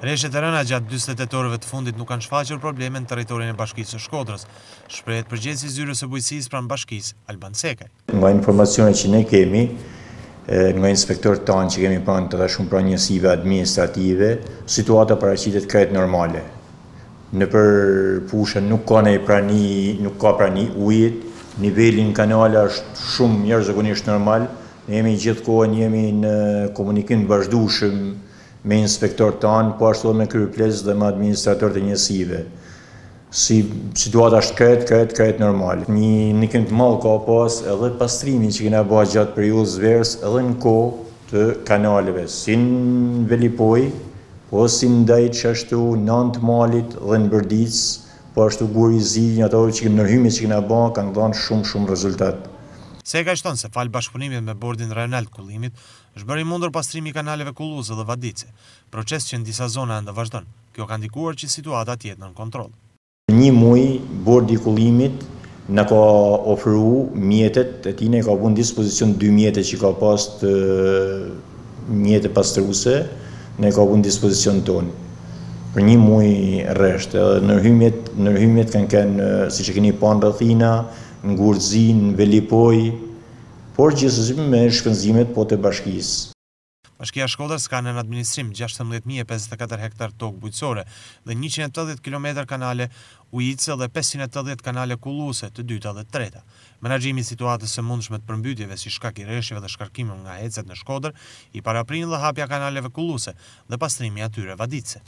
Reshjet e rëna gjatë 48 orëve të fundit nuk kanë shfaqur probleme në territorin e bashkisë së Shkodrës, shprehet përgjegjësi i zyrës së bujqësisë pranë bashkisë, Alban Sekaj. Nga informacionet që ne kemi, nga inspektorët tanë që kemi pranë të shumë pranë njësive administrative, situata paraqitet krejt normale. Nëpër fushën nuk ka prani ujit, niveli në kanale është shumë jashtëzakonisht normal. Ne jemi gjithkohën në komunikim të vazhdueshëm me inspektorët tanë, po ashtu me kryeplezë dhe me administratorët e njësive. Situata është krejt normal. Një ndikim të madh ka pas edhe pastrimi që kena bërë gjatë periudhës verës edhe në kohë të kanaleve, si në Velipoj, po si në Dajç, ashtu Nant Malit dhe në Bërdic, po ashtu Gurizi, ato ndërhyrjet që kena bërë kanë dhënë shumë rezultat. Sekaj shton se fal bashkëpunimit me bordin rajonal të kullimit, është bërë i mundur pastrimi i kanaleve Kulluse dhe Vadice, proces që në disa zona ende vazhdon. Kjo ka ndikuar që situata të jetë nën kontroll. Një muaj bordi i kullimit na ka ofruar mjetet e tij, ne ka vënë në dispozicion 2 mjete që ka pas të mjete pastruese, ne ka vënë në dispozicion tonë. Për një muaj rresht, ndërhyrjet kanë siç e keni parë rrethina, në Gurzi, në Velipoj, por gjithsesi me shpenzimet po të bashkisë. Bashkia Shkodrës ka në administrim 16.054 hektar tokë bujqësore dhe 180 km kanale ujice dhe 580 kanale kulluse të dyta dhe të treta. Menaxhimi i situatës së mundshme të përmbytjeve si shkak i rreshjeve dhe shkarkimeve nga ecet në Shkodër i paraprin dhe hapja kanaleve kulluse dhe pastrimi atyre Vadice.